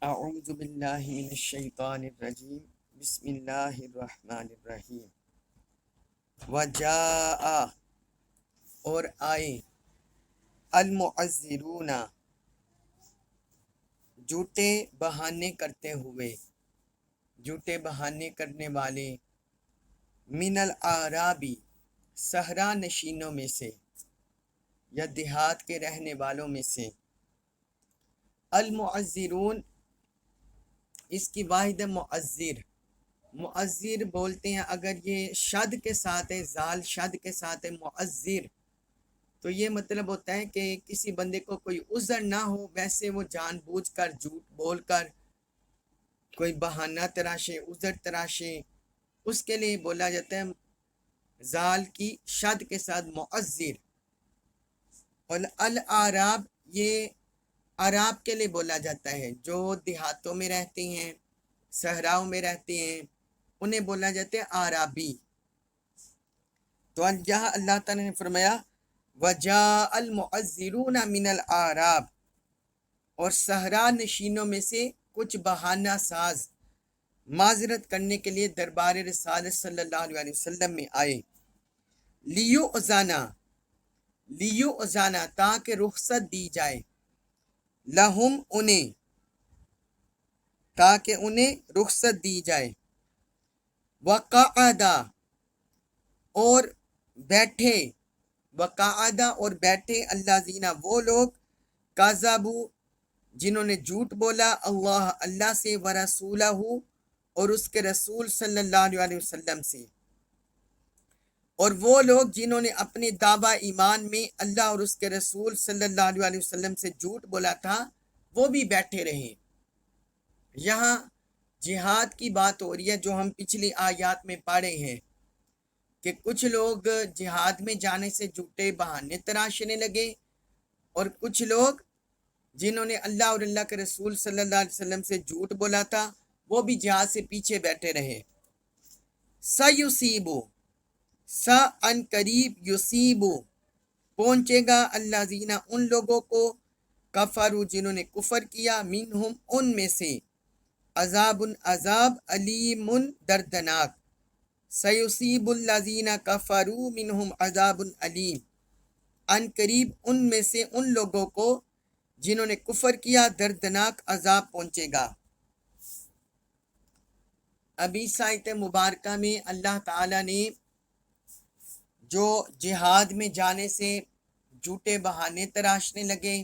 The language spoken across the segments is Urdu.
اعوذ باللہ من الشیطان الرجیم بسم اللہ الرحمن الرحیم وجاء اور آئے المعذرون جھوٹے بہانے کرتے ہوئے، جھوٹے بہانے کرنے والے، من الاعرابی صحرا نشینوں میں سے یا دیہات کے رہنے والوں میں سے۔ المعذرون اس کی واحد معذر، معذر بولتے ہیں اگر یہ شد کے ساتھ ہے، زال شد کے ساتھ ہے معذر، تو یہ مطلب ہوتا ہے کہ کسی بندے کو کوئی عذر نہ ہو، ویسے وہ جان بوجھ کر جھوٹ بول کر کوئی بہانہ تراشے، عذر تراشے، اس کے لیے بولا جاتا ہے زال کی شد کے ساتھ معذر۔ اور الاعراب یہ عراب کے لیے بولا جاتا ہے، جو دیہاتوں میں رہتے ہیں، صحراؤں میں رہتے ہیں، انہیں بولا جاتا ہے عرابی۔ تو یہاں اللہ تعالیٰ نے فرمایا وَجَاءَ الْمُعَذِّرُونَ مِنَ الْأَعْرَابِ، اور صحرا نشینوں میں سے کچھ بہانہ ساز معذرت کرنے کے لیے دربار رسالت صلی اللہ علیہ وسلم میں آئے۔ لیُؤْذَنَ تاکہ رخصت دی جائے، لہم انہیں، تاکہ انہیں رخصت دی جائے، وَقَعَدَ اور بیٹھے، وقعدہ اور بیٹھے، الذین وہ لوگ، کذبوا جنہوں نے جھوٹ بولا، اللہ سے، ورسولہ اور اس کے رسول صلی اللہ علیہ وسلم سے، اور وہ لوگ جنہوں نے اپنے دعویٰ ایمان میں اللہ اور اس کے رسول صلی اللہ علیہ وسلم سے جھوٹ بولا تھا، وہ بھی بیٹھے رہے۔ یہاں جہاد کی بات ہو رہی ہے جو ہم پچھلی آیات میں پڑھے ہیں کہ کچھ لوگ جہاد میں جانے سے جھوٹے بہانے تراشنے لگے، اور کچھ لوگ جنہوں نے اللہ اور اللہ کے رسول صلی اللہ علیہ وسلم سے جھوٹ بولا تھا وہ بھی جہاد سے پیچھے بیٹھے رہے۔ سَيُصِيبُ سا ان قریب، یصیبو پہنچے گا، الذین ان لوگوں کو، کفروا جنہوں نے کفر کیا، منہم ان میں سے، عذاب عذاب، علیم دردناک، سیصیب الذین کفروا منہم عذاب علیم ان قریب ان میں سے ان لوگوں کو جنہوں نے کفر کیا دردناک عذاب پہنچے گا۔ ابھی آیت مبارکہ میں اللہ تعالیٰ نے جو جہاد میں جانے سے جھوٹے بہانے تراشنے لگے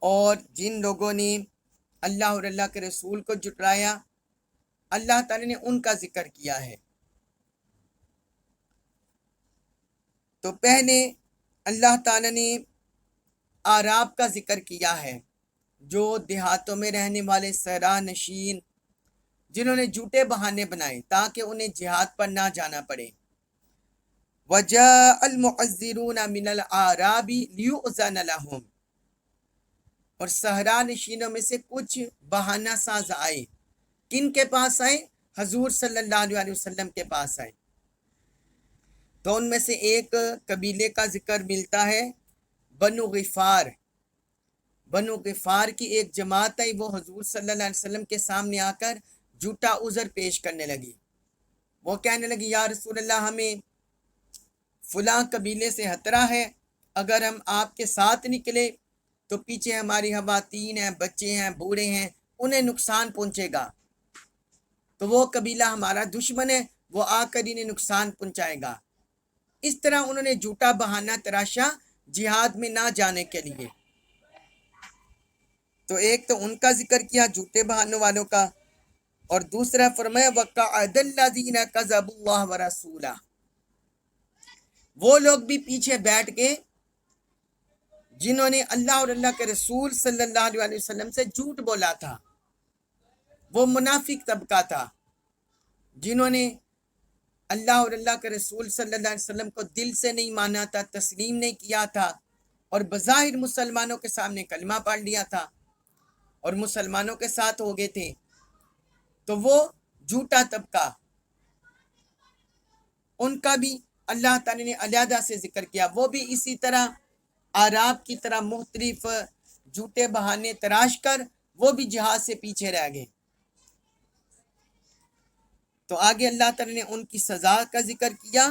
اور جن لوگوں نے اللہ اور اللہ کے رسول کو جھٹلایا، اللہ تعالیٰ نے ان کا ذکر کیا ہے۔ تو پہلے اللہ تعالیٰ نے اعراب کا ذکر کیا ہے، جو دیہاتوں میں رہنے والے صحرا نشین جنہوں نے جھوٹے بہانے بنائے تاکہ انہیں جہاد پر نہ جانا پڑے۔ وَجَاءَ الْمُعَذِّرُونَ مِنَ الْأَعْرَابِ لِيُؤْذَنَ لَهُمْ، اور صحرا نشینوں میں سے کچھ بہانہ ساز آئے، کن کے پاس آئے؟ حضور صلی اللہ علیہ وسلم کے پاس آئے۔ تو ان میں سے ایک قبیلے کا ذکر ملتا ہے، بنو غفار۔ بنو غفار کی ایک جماعت آئی، وہ حضور صلی اللہ علیہ وسلم کے سامنے آ کر جھوٹا عذر پیش کرنے لگی۔ وہ کہنے لگی یا رسول اللہ، ہمیں فلاں قبیلے سے خطرہ ہے، اگر ہم آپ کے ساتھ نکلے تو پیچھے ہماری خواتین ہیں، بچے ہیں، بوڑھے ہیں، انہیں نقصان پہنچے گا، تو وہ قبیلہ ہمارا دشمن ہے، وہ آ کر انہیں نقصان پہنچائے گا۔ اس طرح انہوں نے جھوٹا بہانہ تراشا جہاد میں نہ جانے کے لیے۔ تو ایک تو ان کا ذکر کیا جھوٹے بہانوں والوں کا، اور دوسرا فرمایا وَقَعَدَ الَّذِينَ كَذَبُوا اللَّهَ وَرَسُولَهُ، وہ لوگ بھی پیچھے بیٹھ گئے جنہوں نے اللہ اور اللہ کے رسول صلی اللہ علیہ وسلم سے جھوٹ بولا تھا۔ وہ منافق طبقہ تھا جنہوں نے اللہ اور اللہ کے رسول صلی اللہ علیہ وسلم کو دل سے نہیں مانا تھا، تسلیم نہیں کیا تھا، اور بظاہر مسلمانوں کے سامنے کلمہ پڑھ لیا تھا اور مسلمانوں کے ساتھ ہو گئے تھے۔ تو وہ جھوٹا طبقہ، ان کا بھی اللہ تعالی نے علیحدہ سے ذکر کیا، وہ بھی اسی طرح اعراب کی طرح مختلف جھوٹے بہانے تراش کر وہ بھی جہاد سے پیچھے رہ گئے۔ تو آگے اللہ تعالیٰ نے ان کی سزا کا ذکر کیا،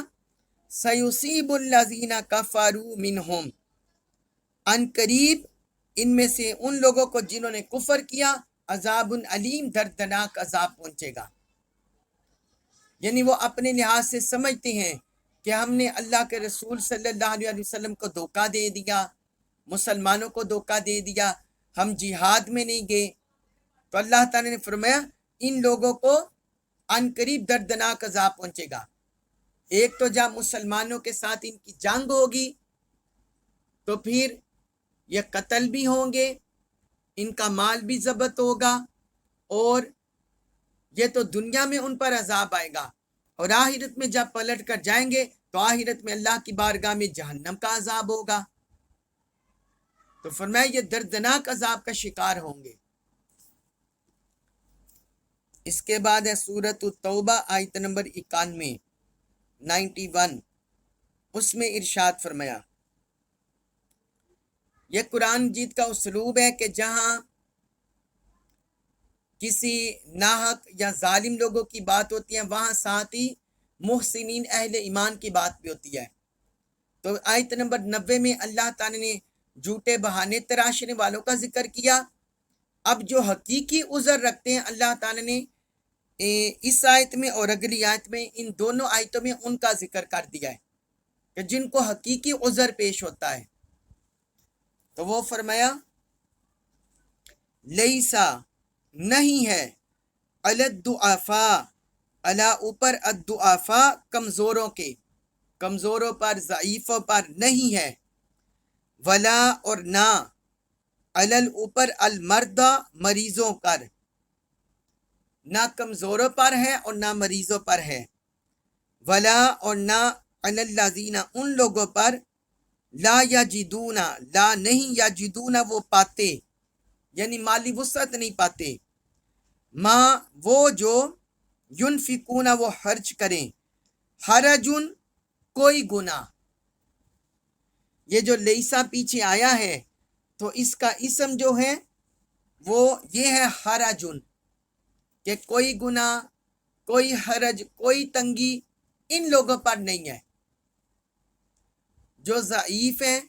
سَيُصِيبُ الَّذِينَ كَفَرُوا مِنْهُمْ، ان قریب ان میں سے ان لوگوں کو جنہوں نے کفر کیا، عذاب علیم، دردناک عذاب پہنچے گا۔ یعنی وہ اپنے لحاظ سے سمجھتے ہیں کہ ہم نے اللہ کے رسول صلی اللہ علیہ وسلم کو دھوکہ دے دیا، مسلمانوں کو دھوکہ دے دیا، ہم جہاد میں نہیں گئے۔ تو اللہ تعالیٰ نے فرمایا ان لوگوں کو ان قریب دردناک عذاب پہنچے گا۔ ایک تو جب مسلمانوں کے ساتھ ان کی جنگ ہوگی تو پھر یہ قتل بھی ہوں گے، ان کا مال بھی ضبط ہوگا، اور یہ تو دنیا میں ان پر عذاب آئے گا، اور آخرت میں جب پلٹ کر جائیں گے تو آخرت میں اللہ کی بارگاہ میں جہنم کا عذاب ہوگا۔ تو فرمایا یہ دردناک عذاب کا شکار ہوں گے۔ اس کے بعد ہے سورۃ التوبہ آیت نمبر 91، اس میں ارشاد فرمایا، یہ قرآن مجید کا اسلوب ہے کہ جہاں کسی ناحق یا ظالم لوگوں کی بات ہوتی ہے وہاں ساتھ ہی محسنین اہل ایمان کی بات بھی ہوتی ہے۔ تو آیت نمبر 90 میں اللہ تعالیٰ نے جھوٹے بہانے تراشنے والوں کا ذکر کیا۔ اب جو حقیقی عذر رکھتے ہیں اللہ تعالیٰ نے اس آیت میں اور اگلی آیت میں، ان دونوں آیتوں میں ان کا ذکر کر دیا ہے کہ جن کو حقیقی عذر پیش ہوتا ہے۔ تو وہ فرمایا لیسا نہیں ہے، علی الضعفاء علی اوپر الضعفاء کمزوروں کے، کمزوروں پر، ضعیفوں پر نہیں ہے، ولا اور نہ، علی اوپر المرضى مریضوں پر، نہ کمزوروں پر ہے اور نہ مریضوں پر ہے، ولا اور نہ علی الذین ان لوگوں پر، لا یجدون لا نہیں یجدون وہ پاتے، یعنی مالی وسعت نہیں پاتے، ماں وہ جو ینفقون وہ خرچ کریں، حرجن کوئی گناہ۔ یہ جو لیسا پیچھے آیا ہے تو اس کا اسم جو ہے وہ یہ ہے حرجن، کہ کوئی گناہ، کوئی حرج، کوئی تنگی ان لوگوں پر نہیں ہے جو ضعیف ہیں،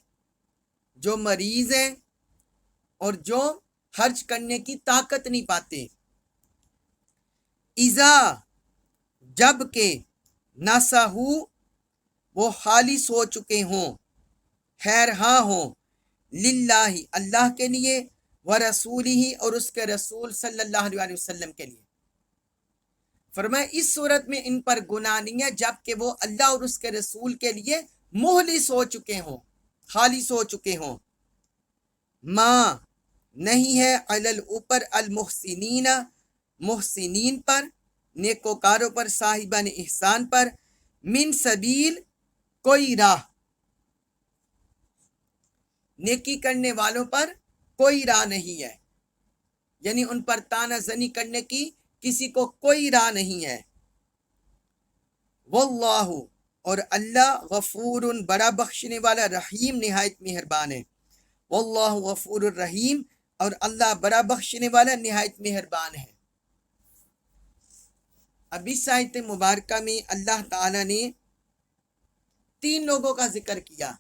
جو مریض ہیں، اور جو خرچ کرنے کی طاقت نہیں پاتے۔ اذا جب کہ نسہو وہ خالص ہو چکے ہوں، خیر ہاں ہوں، للہ اللہ کے لیے، ورسولہ اور اس کے رسول صلی اللہ علیہ وسلم کے لیے۔ فرمایا اس صورت میں ان پر گناہ نہیں ہے جب کہ وہ اللہ اور اس کے رسول کے لیے مخلص ہو چکے ہوں، خالص ہو چکے ہوں۔ ماں نہیں ہے علی اوپر المحسنین محسنین پر، نیکوکاروں پر، صاحبان احسان پر، من سبیل کوئی راہ، نیکی کرنے والوں پر کوئی راہ نہیں ہے، یعنی ان پر تانا زنی کرنے کی کسی کو کوئی راہ نہیں ہے۔ واللہ اور اللہ غفور بڑا بخشنے والا، رحیم نہایت مہربان ہے۔ واللہ غفور الرحیم اور اللہ بڑا بخشنے والا نہایت مہربان ہے۔ اب اس آیت مبارکہ میں اللہ تعالیٰ نے 3 لوگوں کا ذکر کیا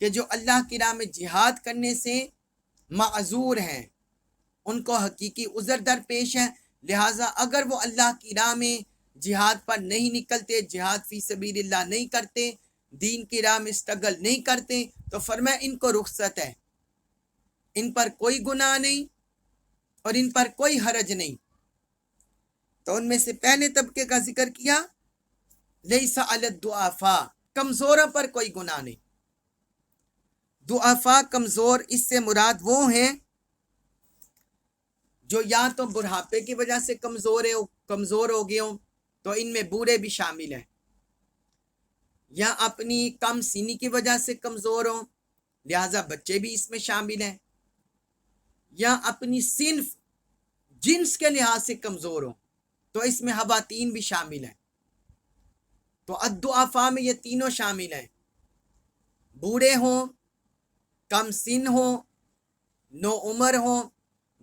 کہ جو اللہ کی راہ میں جہاد کرنے سے معذور ہیں، ان کو حقیقی عذر درپیش ہے، لہٰذا اگر وہ اللہ کی راہ میں جہاد پر نہیں نکلتے، جہاد فی سبیل اللہ نہیں کرتے، دین کی راہ میں اسٹرگل نہیں کرتے، تو فرمایا ان کو رخصت ہے، ان پر کوئی گناہ نہیں اور ان پر کوئی حرج نہیں۔ تو ان میں سے پہلے طبقے کا ذکر کیا، لیسا علی الضعفاء کمزوروں پر کوئی گناہ نہیں۔ ضعفاء کمزور، اس سے مراد وہ ہیں جو یا تو بڑھاپے کی وجہ سے کمزور ہو گئے ہوں، تو ان میں بوڑھے بھی شامل ہیں، یا اپنی کم سینی کی وجہ سے کمزور ہوں، لہٰذا بچے بھی اس میں شامل ہیں، یا اپنی صنف جنس کے لحاظ سے کمزور ہوں، تو اس میں خواتین بھی شامل ہیں۔ تو الضعفاء میں یہ تینوں شامل ہیں، بوڑھے ہوں، کم سن ہوں، نو عمر ہوں،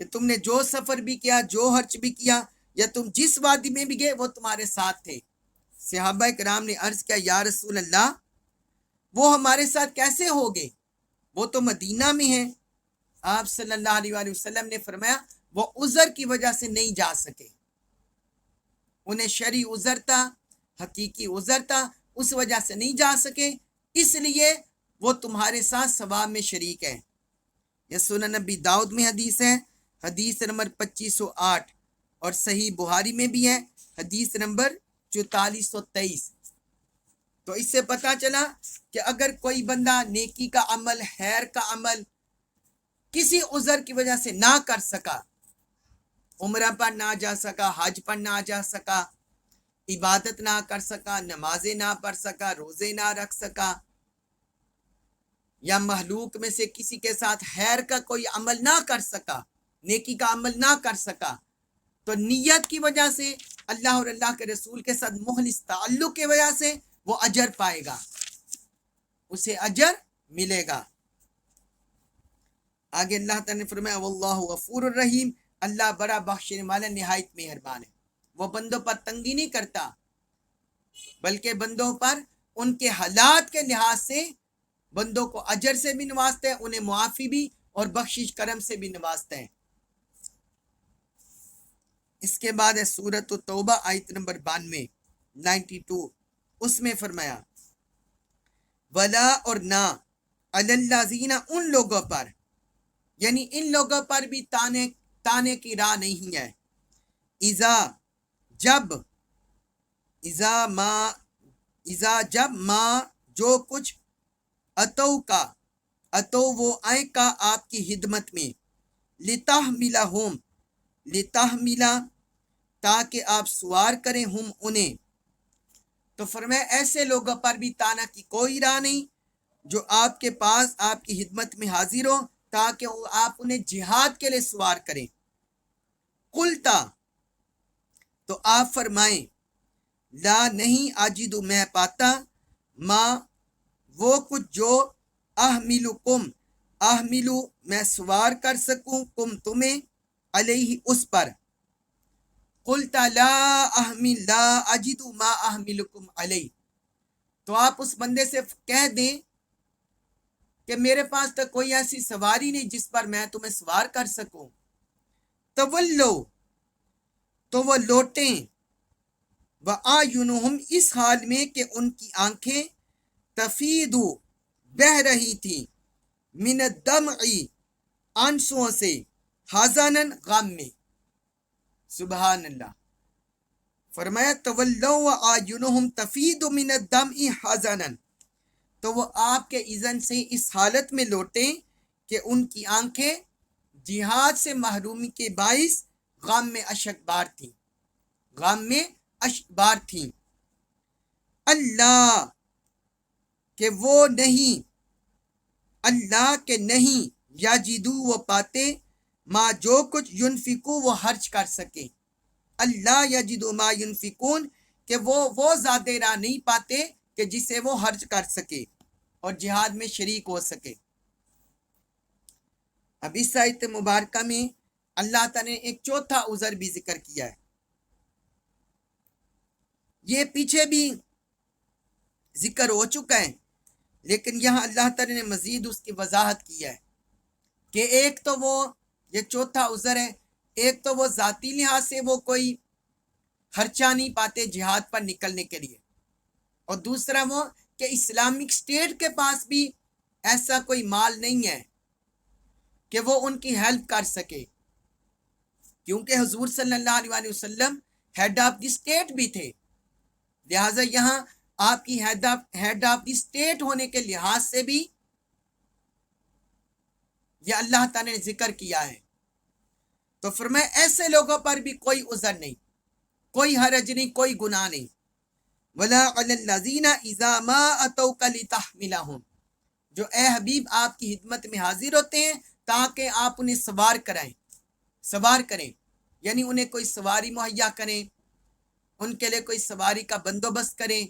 کہ تم نے جو سفر بھی کیا، جو خرچ بھی کیا، یا تم جس وادی میں بھی گئے وہ تمہارے ساتھ تھے۔ صحابہ کرام نے عرض کیا یا رسول اللہ وہ ہمارے ساتھ کیسے ہوگے، وہ تو مدینہ میں ہیں۔ آپ صلی اللہ علیہ وآلہ وسلم نے فرمایا وہ عذر کی وجہ سے نہیں جا سکے، انہیں شرعی عذر تھا، حقیقی عذر تھا، اس وجہ سے نہیں جا سکے، اس لیے وہ تمہارے ساتھ ثواب میں شریک ہے۔ یہ سنن نبی داؤد میں حدیث ہے، حدیث نمبر 2508، اور صحیح بخاری میں بھی ہے، حدیث نمبر 4423۔ تو اس سے پتہ چلا کہ اگر کوئی بندہ نیکی کا عمل، خیر کا عمل کسی عذر کی وجہ سے نہ کر سکا، عمرہ پر نہ جا سکا، حج پر نہ جا سکا، عبادت نہ کر سکا، نمازیں نہ پڑھ سکا، روزے نہ رکھ سکا، یا مخلوق میں سے کسی کے ساتھ خیر کا کوئی عمل نہ کر سکا، نیکی کا عمل نہ کر سکا، تو نیت کی وجہ سے، اللہ اور اللہ کے رسول کے ساتھ مخلص تعلق کی وجہ سے وہ اجر پائے گا، اسے اجر ملے گا۔ آگے اللہ تعالیٰ نے فرمایا واللہ غفور الرحیم، اللہ بڑا بخشنے والا نہایت مہربان ہے۔ وہ بندوں پر تنگی نہیں کرتا، بلکہ بندوں پر ان کے حالات کے لحاظ سے بندوں کو اجر سے بھی نوازتے ہیں، انہیں معافی بھی اور بخشش کرم سے بھی نوازتے ہیں۔ اس کے بعد ہے سورۃ التوبہ آیت نمبر 92، اس میں فرمایا ولا اور نہ علی الذین، ان لوگوں پر، یعنی ان لوگوں پر بھی تانے کی راہ نہیں ہے، جب ما جو کچھ اتو وہ آئے کا آپ کی خدمت میں، لتحملا تاکہ آپ سوار کریں ہم انہیں، تو فرمایا ایسے لوگوں پر بھی تانا کی کوئی راہ نہیں جو آپ کے پاس آپ کی خدمت میں حاضر ہو تاکہ آپ انہیں جہاد کے لیے سوار کریں۔ قلتا، تو آپ فرمائیں لا نہیں اجد میں پاتا، ما وہ کچھ جو احملو میں سوار کر سکوں کم تمہیں، علیہ اس پر، قلتا لا اجد ما احملکم علیہ، تو آپ اس بندے سے کہہ دیں کہ میرے پاس تو کوئی ایسی سواری نہیں جس پر میں تمہیں سوار کر سکوں، تولو، تو وہ لوٹیں، وَأَعْيُنُهُمْ، اس حال میں کہ ان کی آنکھیں، تفیدو، بہہ رہی تھی، من الدمع، آنسوؤں سے، حزناً، غم میں۔ سبحان اللہ، فرمایا تولوا وَأَعْيُنُهُمْ تفیدو من الدمع حزناً، تو وہ آپ کے اذن سے اس حالت میں لوٹیں کہ ان کی آنکھیں جہاد سے محرومی کے باعث غم میں اشکبار تھیں، اللہ کہ وہ نہیں، اللہ کے نہیں، یجدو وہ پاتے، ما جو کچھ ینفقو وہ خرچ کر سکے، اللہ یجدو ما ینفقون کہ وہ زیادہ راہ نہیں پاتے کہ جسے وہ خرچ کر سکے اور جہاد میں شریک ہو سکے۔ اب اس آیت مبارکہ میں اللہ تعالیٰ نے ایک چوتھا عذر بھی ذکر کیا ہے، یہ پیچھے بھی ذکر ہو چکا ہے، لیکن یہاں اللہ تعالیٰ نے مزید اس کی وضاحت کی ہے کہ ایک تو وہ یہ چوتھا عذر ہے، ایک تو وہ ذاتی لحاظ سے وہ کوئی خرچہ نہیں پاتے جہاد پر نکلنے کے لیے، اور دوسرا وہ کہ اسلامک اسٹیٹ کے پاس بھی ایسا کوئی مال نہیں ہے کہ وہ ان کی ہیلپ کر سکے، کیونکہ حضور صلی اللہ علیہ وآلہ وسلم ہیڈ آف دی اسٹیٹ بھی تھے، لہٰذا یہاں آپ کی ہیڈ آف دی اسٹیٹ ہونے کے لحاظ سے بھی یہ اللہ تعالیٰ نے ذکر کیا ہے۔ تو فرمایا ایسے لوگوں پر بھی کوئی عذر نہیں، کوئی حرج نہیں، کوئی گناہ نہیں، ولا علی الذین اذا ما اتوک لتحملہم، جو اے حبیب آپ کی خدمت میں حاضر ہوتے ہیں تاکہ آپ انہیں سوار کریں، یعنی انہیں کوئی سواری مہیا کریں، ان کے لیے کوئی سواری کا بندوبست کریں،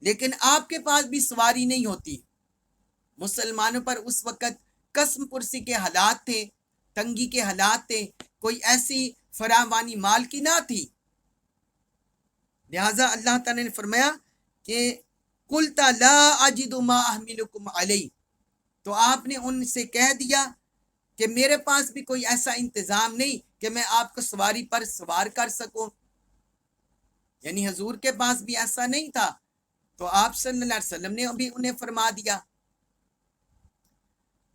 لیکن آپ کے پاس بھی سواری نہیں ہوتی۔ مسلمانوں پر اس وقت قسم پرسی کے حالات تھے، تنگی کے حالات تھے، کوئی ایسی فراوانی مال کی نہ تھی، لہٰذا اللہ تعالیٰ نے فرمایا کہ قُلْتَ لَا أَجِدُ مَا أَحْمِلُكُمْ عَلَيْهِ، تو آپ نے ان سے کہہ دیا کہ میرے پاس بھی کوئی ایسا انتظام نہیں کہ میں آپ کو سواری پر سوار کر سکوں، یعنی حضور کے پاس بھی ایسا نہیں تھا، تو آپ صلی اللہ علیہ وسلم نے بھی انہیں فرما دیا۔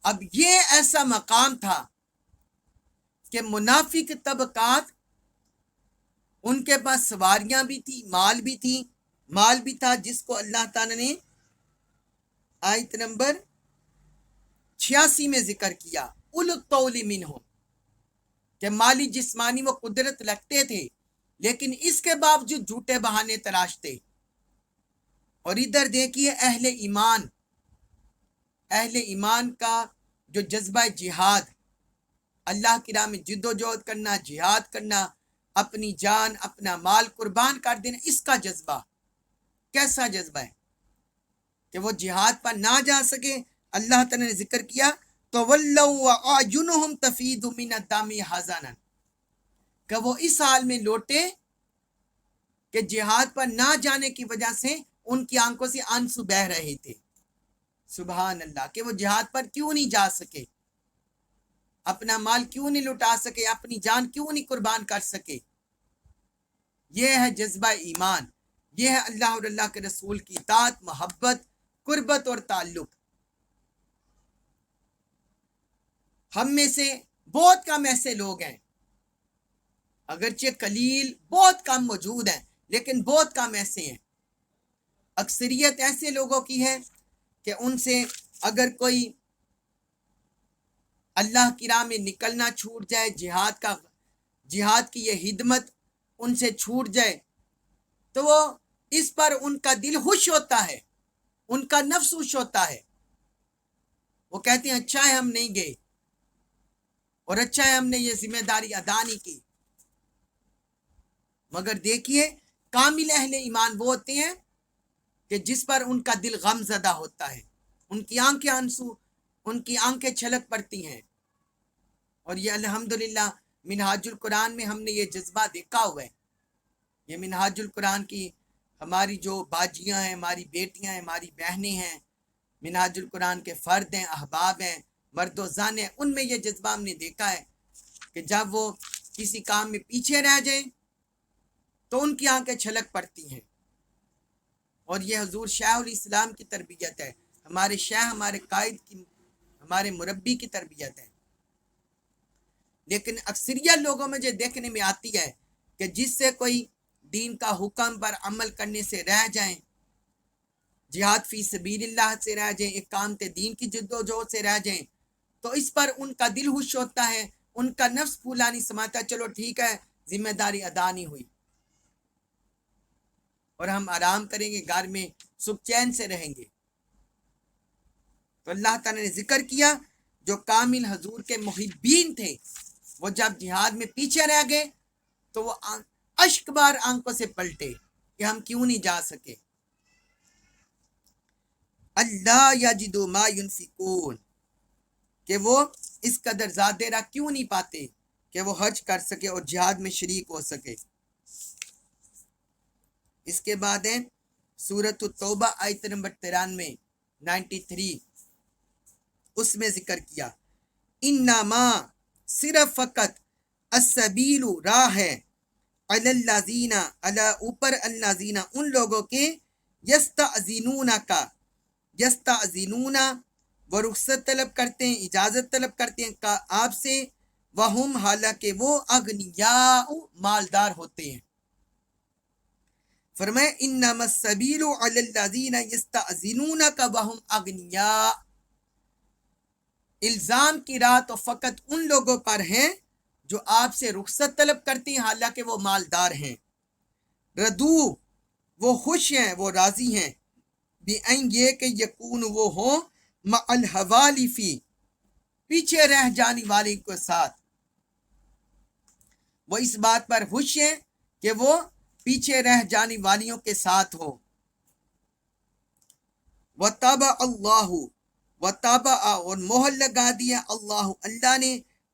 اب یہ ایسا مقام تھا کہ منافق طبقات، ان کے پاس سواریاں بھی تھی، مال بھی تھا، جس کو اللہ تعالیٰ نے آیت نمبر 86 میں ذکر کیا، اولو الطول منہم، کہ مالی جسمانی وہ قدرت رکھتے تھے، لیکن اس کے باوجود جھوٹے بہانے تراشتے۔ اور ادھر دیکھیے اہل ایمان کا جو جذبہ جہاد، اللہ کی راہ میں جد و جہد کرنا، جہاد کرنا، اپنی جان اپنا مال قربان کر دینا، اس کا جذبہ کیسا جذبہ ہے کہ وہ جہاد پر نہ جا سکے۔ اللہ تعالیٰ نے ذکر کیا تو وَلَّوْا وَأَعْيُنُهُمْ تَفِيضُ مِنَ الدَّمِ حَزَنًا، کہ وہ اس حال میں لوٹے کہ جہاد پر نہ جانے کی وجہ سے ان کی آنکھوں سے آنسو بہہ رہے تھے۔ سبحان اللہ، کہ وہ جہاد پر کیوں نہیں جا سکے، اپنا مال کیوں نہیں لٹا سکے، اپنی جان کیوں نہیں قربان کر سکے۔ یہ ہے جذبہ ایمان، یہ ہے اللہ اور اللہ کے رسول کی اطاعت، محبت، قربت اور تعلق۔ ہم میں سے بہت کم ایسے لوگ ہیں، اگرچہ قلیل بہت کم موجود ہیں، لیکن بہت کم ایسے ہیں۔ اکثریت ایسے لوگوں کی ہے کہ ان سے اگر کوئی اللہ کی راہ میں نکلنا چھوٹ جائے، جہاد کی یہ خدمت ان سے چھوٹ جائے، تو وہ اس پر ان کا دل خوش ہوتا ہے، ان کا نفس خوش ہوتا ہے، وہ کہتے ہیں اچھا ہے ہم نہیں گئے، اور اچھا ہے ہم نے یہ ذمہ داری ادا نہیں کی۔ مگر دیکھیے کامل اہل ایمان وہ ہوتے ہیں کہ جس پر ان کا دل غم زدہ ہوتا ہے، ان کی آنکھیں چھلک پڑتی ہیں۔ اور یہ الحمدللہ منہاج القرآن میں ہم نے یہ جذبہ دیکھا ہوا ہے۔ یہ منہاج القرآن کی ہماری جو باجیاں ہیں، ہماری بیٹیاں ہیں، ہماری بہنیں ہیں، منہاج القرآن کے فرد ہیں، احباب ہیں، مرد و زن ہیں، ان میں یہ جذبہ ہم نے دیکھا ہے کہ جب وہ کسی کام میں پیچھے رہ جائیں تو ان کی آنکھیں چھلک پڑتی ہیں۔ اور یہ حضور شیخ الاسلام کی تربیت ہے، ہمارے شیخ، ہمارے قائد کی، ہمارے مربی کی تربیت ہے۔ لیکن اکثریت لوگوں میں جو دیکھنے میں آتی ہے کہ جس سے کوئی دین کا حکم پر عمل کرنے سے رہ جائیں، جہاد فی سبیل اللہ سے رہ جائیں، اقامت دین کی جد و جہد سے رہ جائیں، تو اس پر ان کا دل خوش ہوتا ہے، ان کا نفس پھولا نہیں سماتا، چلو ٹھیک ہے ذمہ داری ادا نہیں ہوئی اور ہم آرام کریں گے، گھر میں سکھ چین سے رہیں گے۔ تو اللہ تعالیٰ نے ذکر کیا جو کامل حضور کے محبین تھے، وہ جب جہاد میں پیچھے رہ گئے تو وہ اشک بار آنکھوں سے پلٹے کہ ہم کیوں نہیں جا سکے۔ اللہ یجدوا ما ینفقون، کہ وہ اس قدر زیادہ راہ کیوں نہیں پاتے کہ وہ حج کر سکے اور جہاد میں شریک ہو سکے۔ اس کے بعد ہے سورۃ التوبہ آیت نمبر 93 اس میں ذکر کیا انما صرف فقط السبیل راہ ہے علی الذین علی اوپر الذین ان لوگوں کے یستأذنون وہ رخصت طلب کرتے ہیں، اجازت طلب کرتے ہیں آپ سے، وہم حالانکہ وہ اغنیاء مالدار ہوتے ہیں۔ فرمائے انما السبیل علی الذین یستأذنونک وہم اغنیاء، الزام کی راہ تو فقط ان لوگوں پر ہے جو آپ سے رخصت طلب کرتے ہیں حالانکہ وہ مالدار ہیں۔ ردو وہ خوش ہیں، وہ راضی ہیں، بِأَن یہ کہ یکون وہ ہوں مع الحوالفی پیچھے رہ جانے والے کے ساتھ، وہ اس بات پر خوش ہیں کہ وہ پیچھے رہ جانے والیوں کے ساتھ ہو۔ وَطَبَعَ اللَّهُ وَطَبَعَ اور مہر لگا دیا اللہ نے